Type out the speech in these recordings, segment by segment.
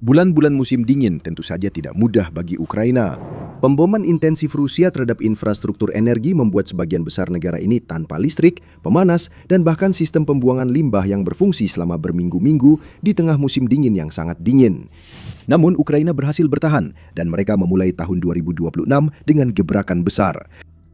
Bulan-bulan musim dingin tentu saja tidak mudah bagi Ukraina. Pemboman intensif Rusia terhadap infrastruktur energi membuat sebagian besar negara ini tanpa listrik, pemanas, dan bahkan sistem pembuangan limbah yang berfungsi selama berminggu-minggu di tengah musim dingin yang sangat dingin. Namun Ukraina berhasil bertahan dan mereka memulai tahun 2026 dengan gebrakan besar.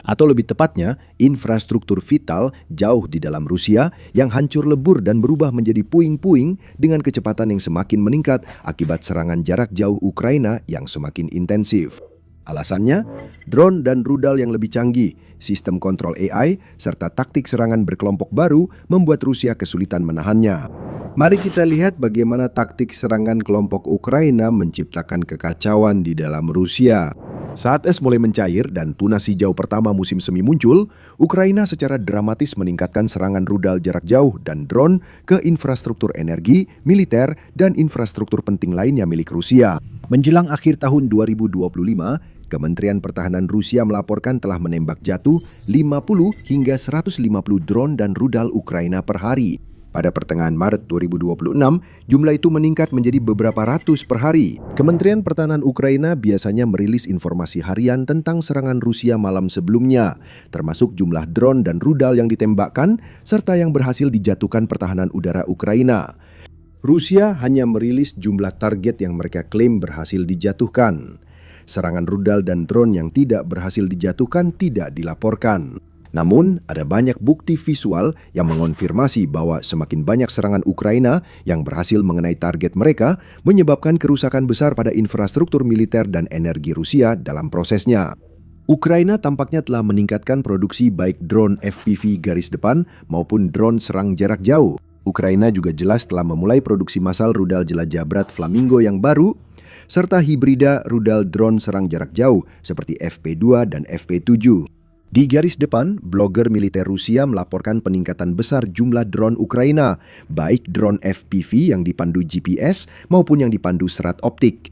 Atau lebih tepatnya, infrastruktur vital jauh di dalam Rusia yang hancur lebur dan berubah menjadi puing-puing dengan kecepatan yang semakin meningkat akibat serangan jarak jauh Ukraina yang semakin intensif. Alasannya, drone dan rudal yang lebih canggih, sistem kontrol AI, serta taktik serangan berkelompok baru membuat Rusia kesulitan menahannya. Mari kita lihat bagaimana taktik serangan kelompok Ukraina menciptakan kekacauan di dalam Rusia. Saat es mulai mencair dan tunas hijau pertama musim semi muncul, Ukraina secara dramatis meningkatkan serangan rudal jarak jauh dan drone ke infrastruktur energi, militer, dan infrastruktur penting lainnya milik Rusia. Menjelang akhir tahun 2025, Kementerian Pertahanan Rusia melaporkan telah menembak jatuh 50 hingga 150 drone dan rudal Ukraina per hari. Pada pertengahan Maret 2026, jumlah itu meningkat menjadi beberapa ratus per hari. Kementerian Pertahanan Ukraina biasanya merilis informasi harian tentang serangan Rusia malam sebelumnya, termasuk jumlah drone dan rudal yang ditembakkan, serta yang berhasil dijatuhkan pertahanan udara Ukraina. Rusia hanya merilis jumlah target yang mereka klaim berhasil dijatuhkan. Serangan rudal dan drone yang tidak berhasil dijatuhkan tidak dilaporkan. Namun, ada banyak bukti visual yang mengonfirmasi bahwa semakin banyak serangan Ukraina yang berhasil mengenai target mereka menyebabkan kerusakan besar pada infrastruktur militer dan energi Rusia dalam prosesnya. Ukraina tampaknya telah meningkatkan produksi baik drone FPV garis depan maupun drone serang jarak jauh. Ukraina juga jelas telah memulai produksi massal rudal jelajah berat Flamingo yang baru, serta hibrida rudal drone serang jarak jauh seperti FP2 dan FP7. Di garis depan, blogger militer Rusia melaporkan peningkatan besar jumlah drone Ukraina, baik drone FPV yang dipandu GPS maupun yang dipandu serat optik.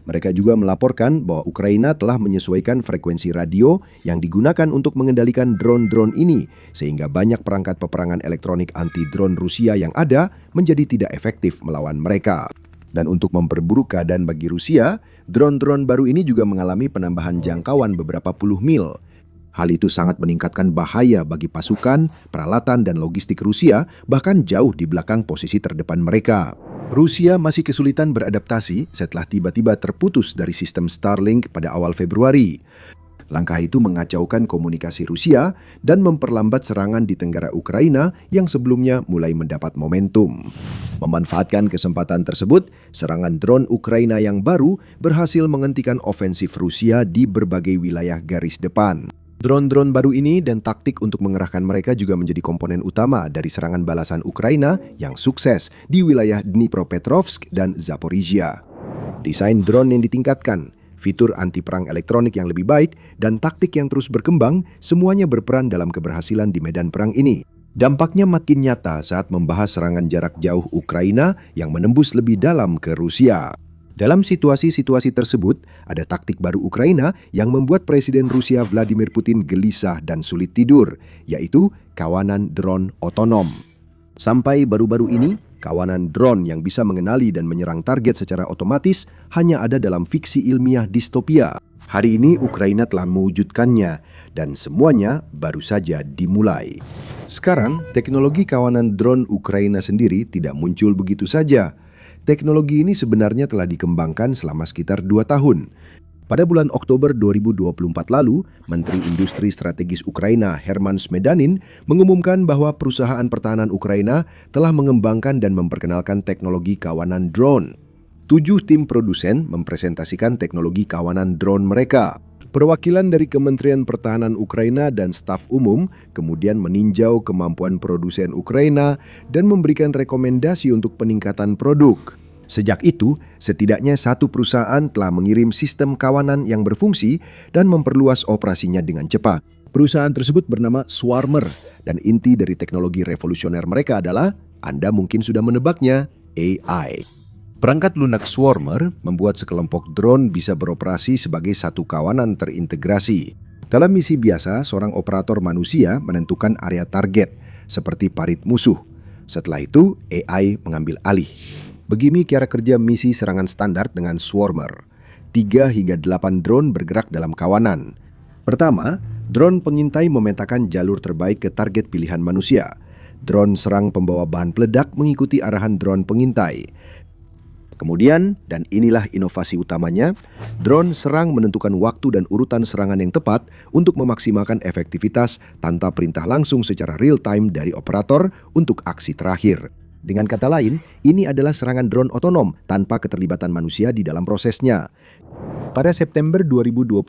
Mereka juga melaporkan bahwa Ukraina telah menyesuaikan frekuensi radio yang digunakan untuk mengendalikan drone-drone ini, sehingga banyak perangkat peperangan elektronik anti-drone Rusia yang ada menjadi tidak efektif melawan mereka. Dan untuk memperburuk keadaan bagi Rusia, drone-drone baru ini juga mengalami penambahan jangkauan beberapa puluh mil. Hal itu sangat meningkatkan bahaya bagi pasukan, peralatan, dan logistik Rusia, bahkan jauh di belakang posisi terdepan mereka. Rusia masih kesulitan beradaptasi setelah tiba-tiba terputus dari sistem Starlink pada awal Februari. Langkah itu mengacaukan komunikasi Rusia dan memperlambat serangan di tenggara Ukraina yang sebelumnya mulai mendapat momentum. Memanfaatkan kesempatan tersebut, serangan drone Ukraina yang baru berhasil menghentikan ofensif Rusia di berbagai wilayah garis depan. Drone-drone baru ini dan taktik untuk mengerahkan mereka juga menjadi komponen utama dari serangan balasan Ukraina yang sukses di wilayah Dnipropetrovsk dan Zaporizhia. Desain drone yang ditingkatkan, fitur anti-perang elektronik yang lebih baik, dan taktik yang terus berkembang, semuanya berperan dalam keberhasilan di medan perang ini. Dampaknya makin nyata saat membahas serangan jarak jauh Ukraina yang menembus lebih dalam ke Rusia. Dalam situasi-situasi tersebut, ada taktik baru Ukraina yang membuat Presiden Rusia Vladimir Putin gelisah dan sulit tidur, yaitu kawanan drone otonom. Sampai baru-baru ini, kawanan drone yang bisa mengenali dan menyerang target secara otomatis hanya ada dalam fiksi ilmiah distopia. Hari ini Ukraina telah mewujudkannya, dan semuanya baru saja dimulai. Sekarang, teknologi kawanan drone Ukraina sendiri tidak muncul begitu saja. Teknologi ini sebenarnya telah dikembangkan selama sekitar 2 tahun. Pada bulan Oktober 2024 lalu, Menteri Industri Strategis Ukraina Herman Smedanin mengumumkan bahwa perusahaan pertahanan Ukraina telah mengembangkan dan memperkenalkan teknologi kawanan drone. 7 tim produsen mempresentasikan teknologi kawanan drone mereka. Perwakilan dari Kementerian Pertahanan Ukraina dan staf umum kemudian meninjau kemampuan produsen Ukraina dan memberikan rekomendasi untuk peningkatan produk. Sejak itu, setidaknya 1 perusahaan telah mengirim sistem kawanan yang berfungsi dan memperluas operasinya dengan cepat. Perusahaan tersebut bernama Swarmer, dan inti dari teknologi revolusioner mereka adalah, Anda mungkin sudah menebaknya, AI. Perangkat lunak Swarmer membuat sekelompok drone bisa beroperasi sebagai satu kawanan terintegrasi. Dalam misi biasa, seorang operator manusia menentukan area target, seperti parit musuh. Setelah itu, AI mengambil alih. Begini cara kerja misi serangan standar dengan Swarmer. 3 hingga 8 drone bergerak dalam kawanan. Pertama, drone pengintai memetakan jalur terbaik ke target pilihan manusia. Drone serang pembawa bahan peledak mengikuti arahan drone pengintai. Kemudian, dan inilah inovasi utamanya, drone serang menentukan waktu dan urutan serangan yang tepat untuk memaksimalkan efektivitas tanpa perintah langsung secara real-time dari operator untuk aksi terakhir. Dengan kata lain, ini adalah serangan drone otonom tanpa keterlibatan manusia di dalam prosesnya. Pada September 2025,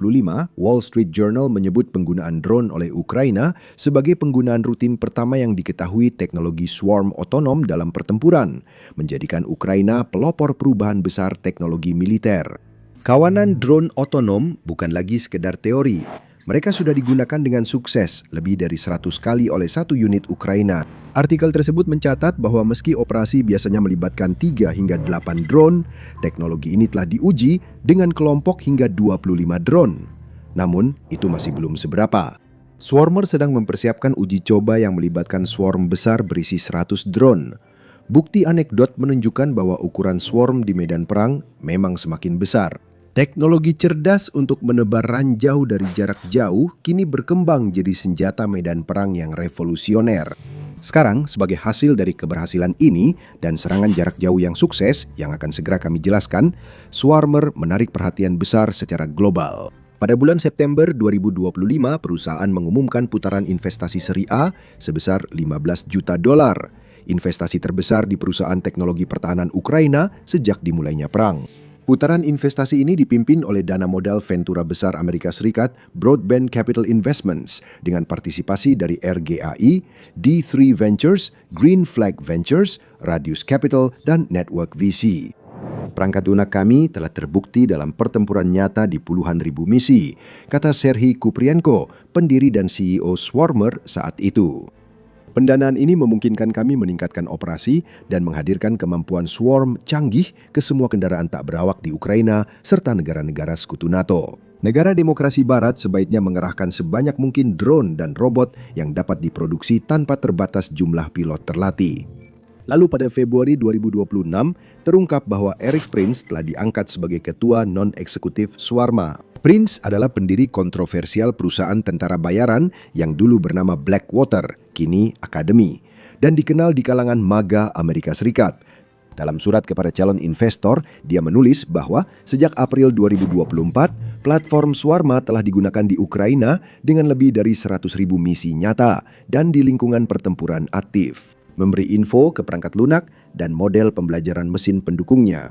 Wall Street Journal menyebut penggunaan drone oleh Ukraina sebagai penggunaan rutin pertama yang diketahui teknologi swarm otonom dalam pertempuran, menjadikan Ukraina pelopor perubahan besar teknologi militer. Kawanan drone otonom bukan lagi sekedar teori. Mereka sudah digunakan dengan sukses lebih dari 100 kali oleh satu unit Ukraina. Artikel tersebut mencatat bahwa meski operasi biasanya melibatkan 3 hingga 8 drone, teknologi ini telah diuji dengan kelompok hingga 25 drone. Namun, itu masih belum seberapa. Swarmer sedang mempersiapkan uji coba yang melibatkan swarm besar berisi 100 drone. Bukti anekdot menunjukkan bahwa ukuran swarm di medan perang memang semakin besar. Teknologi cerdas untuk menebar ranjau dari jarak jauh kini berkembang jadi senjata medan perang yang revolusioner. Sekarang, sebagai hasil dari keberhasilan ini dan serangan jarak jauh yang sukses yang akan segera kami jelaskan, Swarmer menarik perhatian besar secara global. Pada bulan September 2025, perusahaan mengumumkan putaran investasi seri A sebesar $15 juta. Investasi terbesar di perusahaan teknologi pertahanan Ukraina sejak dimulainya perang. Putaran investasi ini dipimpin oleh dana modal Ventura besar Amerika Serikat Broadband Capital Investments dengan partisipasi dari RGAI, D3 Ventures, Green Flag Ventures, Radius Capital, dan Network VC. Perangkat lunak kami telah terbukti dalam pertempuran nyata di puluhan ribu misi, kata Serhiy Kuprienko, pendiri dan CEO Swarmer saat itu. Pendanaan ini memungkinkan kami meningkatkan operasi dan menghadirkan kemampuan swarm canggih ke semua kendaraan tak berawak di Ukraina serta negara-negara sekutu NATO. Negara demokrasi barat sebaiknya mengerahkan sebanyak mungkin drone dan robot yang dapat diproduksi tanpa terbatas jumlah pilot terlatih. Lalu pada Februari 2026, terungkap bahwa Erik Prince telah diangkat sebagai ketua non-eksekutif Swarma. Prince adalah pendiri kontroversial perusahaan tentara bayaran yang dulu bernama Blackwater, kini Academy, dan dikenal di kalangan MAGA Amerika Serikat. Dalam surat kepada calon investor, dia menulis bahwa sejak April 2024, platform Swarma telah digunakan di Ukraina dengan lebih dari 100.000 misi nyata dan di lingkungan pertempuran aktif, memberi info ke perangkat lunak dan model pembelajaran mesin pendukungnya.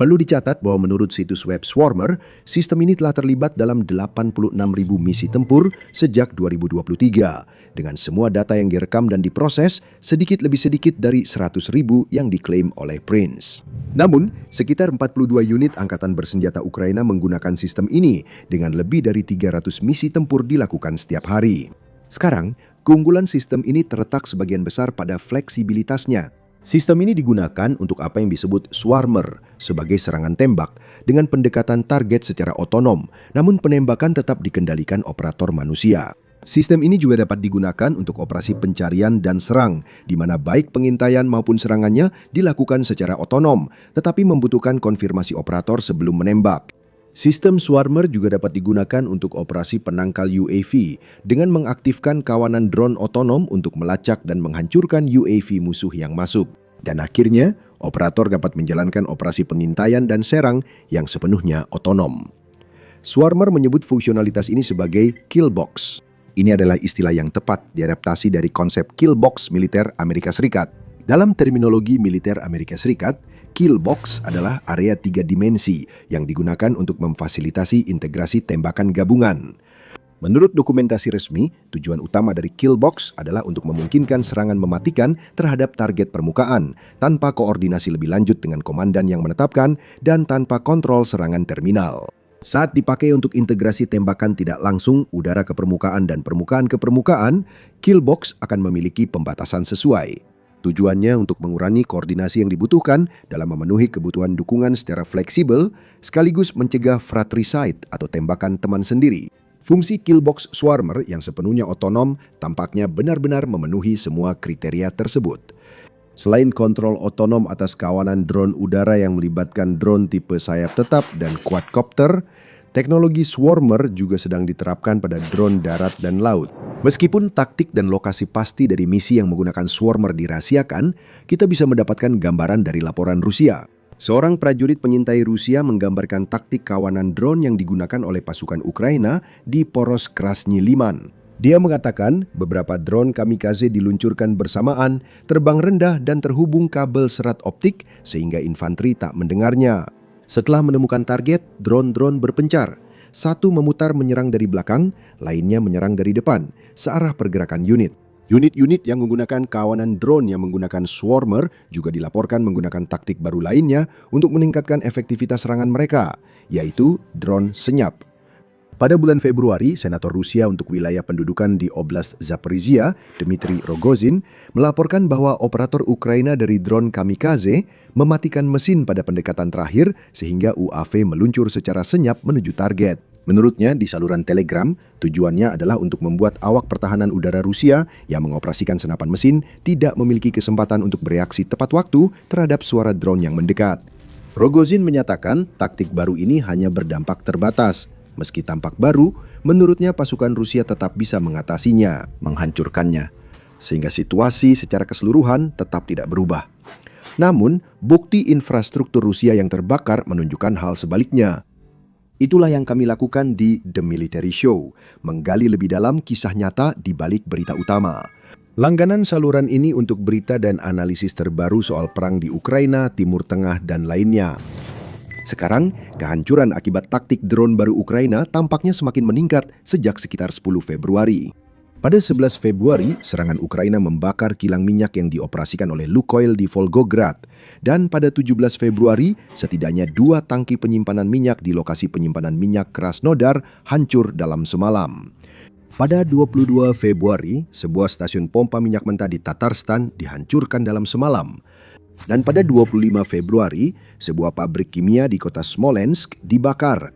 Perlu dicatat bahwa menurut situs web Swarmer, sistem ini telah terlibat dalam 86.000 misi tempur sejak 2023, dengan semua data yang direkam dan diproses sedikit lebih sedikit dari 100.000 yang diklaim oleh Prince. Namun, sekitar 42 unit angkatan bersenjata Ukraina menggunakan sistem ini dengan lebih dari 300 misi tempur dilakukan setiap hari. Sekarang, keunggulan sistem ini terletak sebagian besar pada fleksibilitasnya. Sistem ini digunakan untuk apa yang disebut Swarmer sebagai serangan tembak dengan pendekatan target secara otonom, namun penembakan tetap dikendalikan operator manusia. Sistem ini juga dapat digunakan untuk operasi pencarian dan serang, di mana baik pengintaian maupun serangannya dilakukan secara otonom, tetapi membutuhkan konfirmasi operator sebelum menembak. Sistem Swarmer juga dapat digunakan untuk operasi penangkal UAV dengan mengaktifkan kawanan drone otonom untuk melacak dan menghancurkan UAV musuh yang masuk. Dan akhirnya, operator dapat menjalankan operasi pengintaian dan serang yang sepenuhnya otonom. Swarmer menyebut fungsionalitas ini sebagai kill box. Ini adalah istilah yang tepat diadaptasi dari konsep kill box militer Amerika Serikat. Dalam terminologi militer Amerika Serikat, kill box adalah area 3 dimensi yang digunakan untuk memfasilitasi integrasi tembakan gabungan. Menurut dokumentasi resmi, tujuan utama dari kill box adalah untuk memungkinkan serangan mematikan terhadap target permukaan tanpa koordinasi lebih lanjut dengan komandan yang menetapkan dan tanpa kontrol serangan terminal. Saat dipakai untuk integrasi tembakan tidak langsung udara ke permukaan dan permukaan ke permukaan, kill box akan memiliki pembatasan sesuai. Tujuannya untuk mengurangi koordinasi yang dibutuhkan dalam memenuhi kebutuhan dukungan secara fleksibel, sekaligus mencegah fratricide atau tembakan teman sendiri. Fungsi killbox Swarmer yang sepenuhnya otonom tampaknya benar-benar memenuhi semua kriteria tersebut. Selain kontrol otonom atas kawanan drone udara yang melibatkan drone tipe sayap tetap dan quadcopter, teknologi swarmer juga sedang diterapkan pada drone darat dan laut. Meskipun taktik dan lokasi pasti dari misi yang menggunakan swarmer dirahasiakan, kita bisa mendapatkan gambaran dari laporan Rusia. Seorang prajurit penyintai Rusia menggambarkan taktik kawanan drone yang digunakan oleh pasukan Ukraina di Poros Krasny Liman. Dia mengatakan beberapa drone kamikaze diluncurkan bersamaan, terbang rendah dan terhubung kabel serat optik sehingga infanteri tak mendengarnya. Setelah menemukan target, drone-drone berpencar. Satu memutar menyerang dari belakang, lainnya menyerang dari depan, searah pergerakan unit. Unit-unit yang menggunakan kawanan drone yang menggunakan swarmer juga dilaporkan menggunakan taktik baru lainnya untuk meningkatkan efektivitas serangan mereka, yaitu drone senyap. Pada bulan Februari, Senator Rusia untuk wilayah pendudukan di Oblast Zaporizhia, Dmitry Rogozin, melaporkan bahwa operator Ukraina dari drone kamikaze mematikan mesin pada pendekatan terakhir sehingga UAV meluncur secara senyap menuju target. Menurutnya, di saluran Telegram, tujuannya adalah untuk membuat awak pertahanan udara Rusia yang mengoperasikan senapan mesin tidak memiliki kesempatan untuk bereaksi tepat waktu terhadap suara drone yang mendekat. Rogozin menyatakan taktik baru ini hanya berdampak terbatas. Meski tampak baru, menurutnya pasukan Rusia tetap bisa mengatasinya, menghancurkannya, sehingga situasi secara keseluruhan tetap tidak berubah. Namun, bukti infrastruktur Rusia yang terbakar menunjukkan hal sebaliknya. Itulah yang kami lakukan di The Military Show, menggali lebih dalam kisah nyata di balik berita utama. Langganan saluran ini untuk berita dan analisis terbaru soal perang di Ukraina, Timur Tengah, dan lainnya. Sekarang, kehancuran akibat taktik drone baru Ukraina tampaknya semakin meningkat sejak sekitar 10 Februari. Pada 11 Februari, serangan Ukraina membakar kilang minyak yang dioperasikan oleh Lukoil di Volgograd. Dan pada 17 Februari, setidaknya 2 tangki penyimpanan minyak di lokasi penyimpanan minyak Krasnodar hancur dalam semalam. Pada 22 Februari, sebuah stasiun pompa minyak mentah di Tatarstan dihancurkan dalam semalam. Dan pada 25 Februari, sebuah pabrik kimia di kota Smolensk dibakar.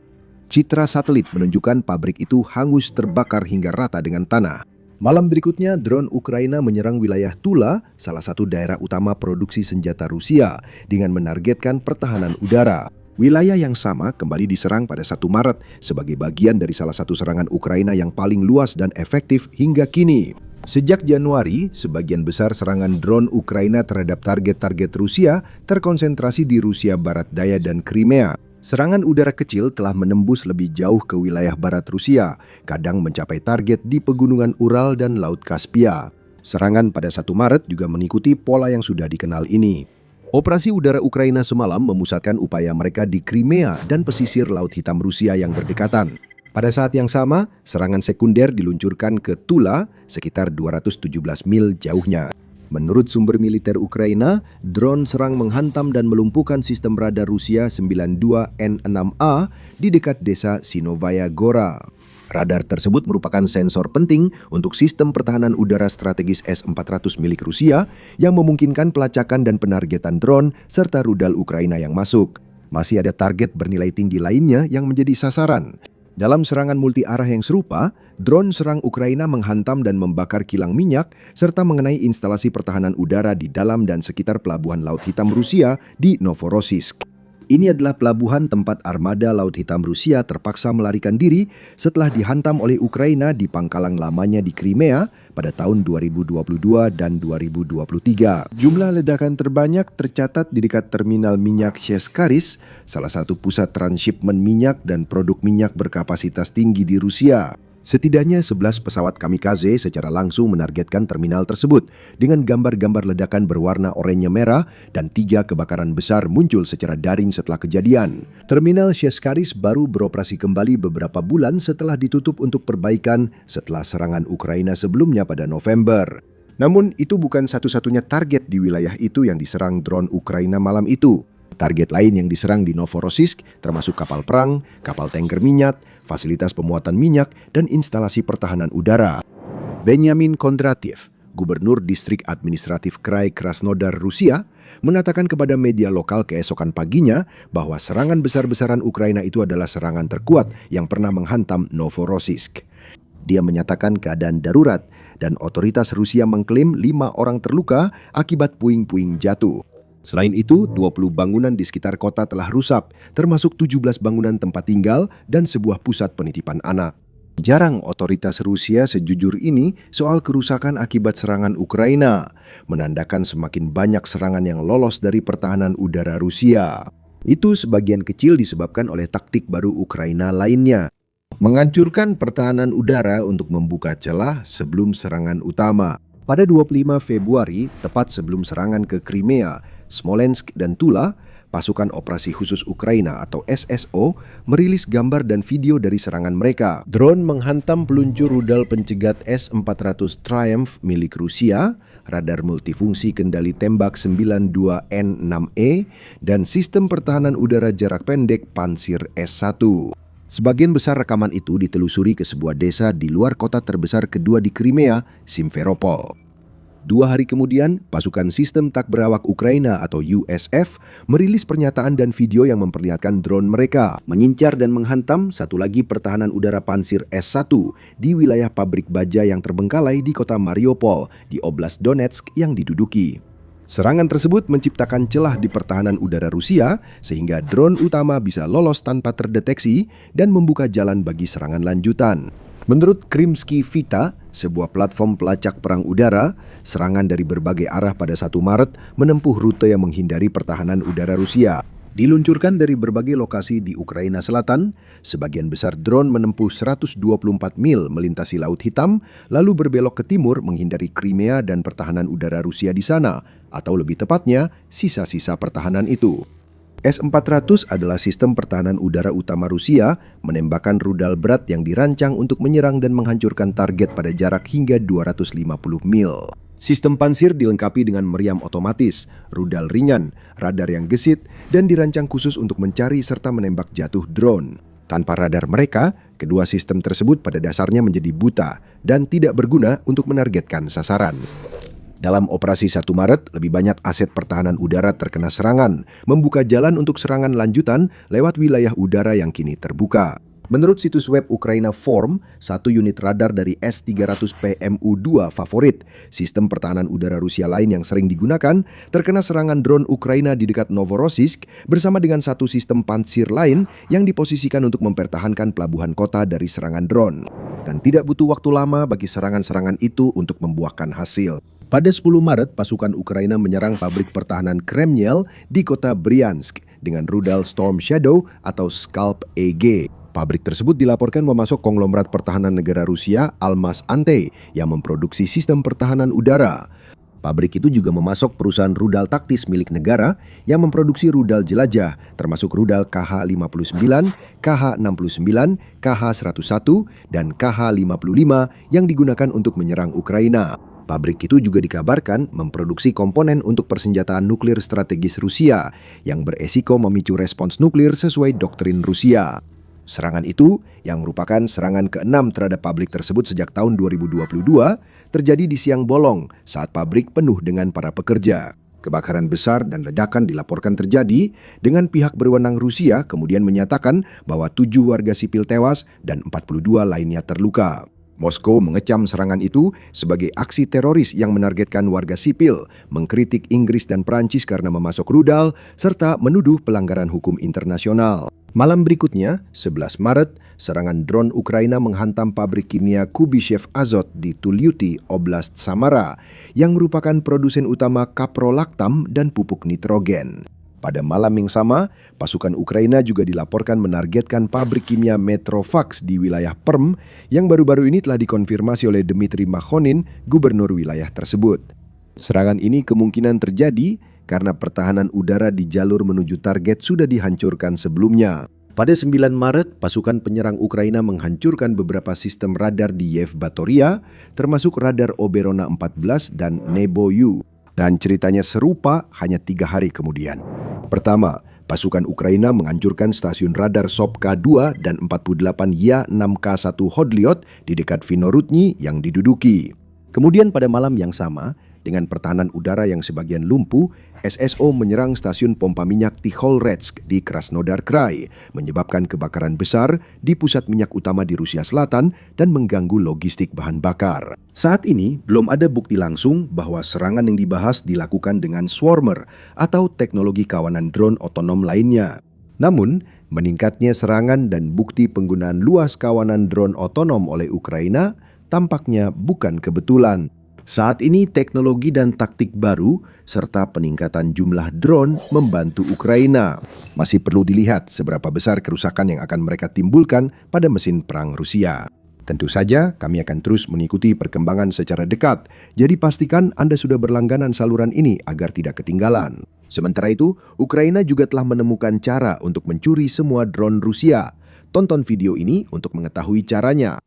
Citra satelit menunjukkan pabrik itu hangus terbakar hingga rata dengan tanah. Malam berikutnya, drone Ukraina menyerang wilayah Tula, salah satu daerah utama produksi senjata Rusia, dengan menargetkan pertahanan udara. Wilayah yang sama kembali diserang pada 1 Maret sebagai bagian dari salah satu serangan Ukraina yang paling luas dan efektif hingga kini. Sejak Januari, sebagian besar serangan drone Ukraina terhadap target-target Rusia terkonsentrasi di Rusia Barat Daya dan Crimea. Serangan udara kecil telah menembus lebih jauh ke wilayah barat Rusia, kadang mencapai target di pegunungan Ural dan Laut Kaspia. Serangan pada 1 Maret juga mengikuti pola yang sudah dikenal ini. Operasi udara Ukraina semalam memusatkan upaya mereka di Crimea dan pesisir Laut Hitam Rusia yang berdekatan. Pada saat yang sama, serangan sekunder diluncurkan ke Tula, sekitar 217 mil jauhnya. Menurut sumber militer Ukraina, drone serang menghantam dan melumpuhkan sistem radar Rusia 92N6A di dekat desa Sinovaya Gora. Radar tersebut merupakan sensor penting untuk sistem pertahanan udara strategis S-400 milik Rusia yang memungkinkan pelacakan dan penargetan drone serta rudal Ukraina yang masuk. Masih ada target bernilai tinggi lainnya yang menjadi sasaran. Dalam serangan multi-arah yang serupa, drone serang Ukraina menghantam dan membakar kilang minyak serta mengenai instalasi pertahanan udara di dalam dan sekitar pelabuhan Laut Hitam Rusia di Novorossiysk. Ini adalah pelabuhan tempat armada Laut Hitam Rusia terpaksa melarikan diri setelah dihantam oleh Ukraina di pangkalan lamanya di Crimea pada tahun 2022 dan 2023. Jumlah ledakan terbanyak tercatat di dekat terminal minyak Sheskaris, salah satu pusat transshipment minyak dan produk minyak berkapasitas tinggi di Rusia. Setidaknya 11 pesawat kamikaze secara langsung menargetkan terminal tersebut dengan gambar-gambar ledakan berwarna oranye merah dan 3 kebakaran besar muncul secara daring setelah kejadian. Terminal Sheskaris baru beroperasi kembali beberapa bulan setelah ditutup untuk perbaikan setelah serangan Ukraina sebelumnya pada November. Namun itu bukan satu-satunya target di wilayah itu yang diserang drone Ukraina malam itu. Target lain yang diserang di Novorossiysk termasuk kapal perang, kapal tanker minyak, fasilitas pemuatan minyak, dan instalasi pertahanan udara. Benyamin Kondratiev, Gubernur Distrik Administratif Krai Krasnodar, Rusia, mengatakan kepada media lokal keesokan paginya bahwa serangan besar-besaran Ukraina itu adalah serangan terkuat yang pernah menghantam Novorossiysk. Dia menyatakan keadaan darurat dan otoritas Rusia mengklaim 5 orang terluka akibat puing-puing jatuh. Selain itu, 20 bangunan di sekitar kota telah rusak, termasuk 17 bangunan tempat tinggal dan sebuah pusat penitipan anak. Jarang otoritas Rusia sejujur ini soal kerusakan akibat serangan Ukraina, menandakan semakin banyak serangan yang lolos dari pertahanan udara Rusia. Itu sebagian kecil disebabkan oleh taktik baru Ukraina lainnya, menghancurkan pertahanan udara untuk membuka celah sebelum serangan utama. Pada 25 Februari, tepat sebelum serangan ke Crimea, Smolensk dan Tula, pasukan operasi khusus Ukraina atau SSO merilis gambar dan video dari serangan mereka. Drone menghantam peluncur rudal pencegat S-400 Triumph milik Rusia, radar multifungsi kendali tembak 92N6E, dan sistem pertahanan udara jarak pendek Pansir S-1. Sebagian besar rekaman itu ditelusuri ke sebuah desa di luar kota terbesar kedua di Crimea, Simferopol. 2 hari kemudian, pasukan sistem tak berawak Ukraina atau USF merilis pernyataan dan video yang memperlihatkan drone mereka mengincar dan menghantam satu lagi pertahanan udara Pansir S-1 di wilayah pabrik baja yang terbengkalai di kota Mariupol di Oblast Donetsk yang diduduki. Serangan tersebut menciptakan celah di pertahanan udara Rusia sehingga drone utama bisa lolos tanpa terdeteksi dan membuka jalan bagi serangan lanjutan. Menurut Krymsky Vita, sebuah platform pelacak perang udara, serangan dari berbagai arah pada 1 Maret menempuh rute yang menghindari pertahanan udara Rusia. Diluncurkan dari berbagai lokasi di Ukraina Selatan, sebagian besar drone menempuh 124 mil melintasi Laut Hitam, lalu berbelok ke timur menghindari Crimea dan pertahanan udara Rusia di sana, atau lebih tepatnya, sisa-sisa pertahanan itu. S-400 adalah sistem pertahanan udara utama Rusia, menembakkan rudal berat yang dirancang untuk menyerang dan menghancurkan target pada jarak hingga 250 mil. Sistem Pansir dilengkapi dengan meriam otomatis, rudal ringan, radar yang gesit, dan dirancang khusus untuk mencari serta menembak jatuh drone. Tanpa radar mereka, kedua sistem tersebut pada dasarnya menjadi buta dan tidak berguna untuk menargetkan sasaran. Dalam operasi 1 Maret, lebih banyak aset pertahanan udara terkena serangan, membuka jalan untuk serangan lanjutan lewat wilayah udara yang kini terbuka. Menurut situs web Ukraina Forum, 1 unit radar dari S-300 PMU-2 favorit, sistem pertahanan udara Rusia lain yang sering digunakan, terkena serangan drone Ukraina di dekat Novorossiysk bersama dengan 1 sistem Pansir lain yang diposisikan untuk mempertahankan pelabuhan kota dari serangan drone. Dan tidak butuh waktu lama bagi serangan-serangan itu untuk membuahkan hasil. Pada 10 Maret, pasukan Ukraina menyerang pabrik pertahanan Kremnyel di kota Bryansk dengan rudal Storm Shadow atau Scalp EG. Pabrik tersebut dilaporkan memasok konglomerat pertahanan negara Rusia Almaz-Antey yang memproduksi sistem pertahanan udara. Pabrik itu juga memasok perusahaan rudal taktis milik negara yang memproduksi rudal jelajah, termasuk rudal KH-59, KH-69, KH-101, dan KH-55 yang digunakan untuk menyerang Ukraina. Pabrik itu juga dikabarkan memproduksi komponen untuk persenjataan nuklir strategis Rusia yang beresiko memicu respons nuklir sesuai doktrin Rusia. Serangan itu, yang merupakan serangan ke-6 terhadap pabrik tersebut sejak tahun 2022, terjadi di siang bolong saat pabrik penuh dengan para pekerja. Kebakaran besar dan ledakan dilaporkan terjadi dengan pihak berwenang Rusia kemudian menyatakan bahwa 7 warga sipil tewas dan 42 lainnya terluka. Moskow mengecam serangan itu sebagai aksi teroris yang menargetkan warga sipil, mengkritik Inggris dan Prancis karena memasok rudal, serta menuduh pelanggaran hukum internasional. Malam berikutnya, 11 Maret, serangan drone Ukraina menghantam pabrik kimia Kubyshev Azot di Tulyuty, Oblast Samara, yang merupakan produsen utama kaprolaktam dan pupuk nitrogen. Pada malam yang sama, pasukan Ukraina juga dilaporkan menargetkan pabrik kimia Metrovax di wilayah Perm yang baru-baru ini telah dikonfirmasi oleh Dmitry Makhonin, gubernur wilayah tersebut. Serangan ini kemungkinan terjadi karena pertahanan udara di jalur menuju target sudah dihancurkan sebelumnya. Pada 9 Maret, pasukan penyerang Ukraina menghancurkan beberapa sistem radar di Yevpatoria, termasuk radar Oberona 14 dan Nebo-U. Dan ceritanya serupa hanya 3 hari kemudian. Pertama, pasukan Ukraina menghancurkan stasiun radar Sopka-2 dan 48 Ya-6K1 Hodlyot di dekat Vinorudny yang diduduki. Kemudian pada malam yang sama, dengan pertahanan udara yang sebagian lumpuh, SSO menyerang stasiun pompa minyak Tikhoretsk di Krasnodar Krai, menyebabkan kebakaran besar di pusat minyak utama di Rusia Selatan dan mengganggu logistik bahan bakar. Saat ini, belum ada bukti langsung bahwa serangan yang dibahas dilakukan dengan swarmer atau teknologi kawanan drone otonom lainnya. Namun, meningkatnya serangan dan bukti penggunaan luas kawanan drone otonom oleh Ukraina tampaknya bukan kebetulan. Saat ini teknologi dan taktik baru serta peningkatan jumlah drone membantu Ukraina. Masih perlu dilihat seberapa besar kerusakan yang akan mereka timbulkan pada mesin perang Rusia. Tentu saja kami akan terus mengikuti perkembangan secara dekat, jadi pastikan Anda sudah berlangganan saluran ini agar tidak ketinggalan. Sementara itu, Ukraina juga telah menemukan cara untuk mencuri semua drone Rusia. Tonton video ini untuk mengetahui caranya.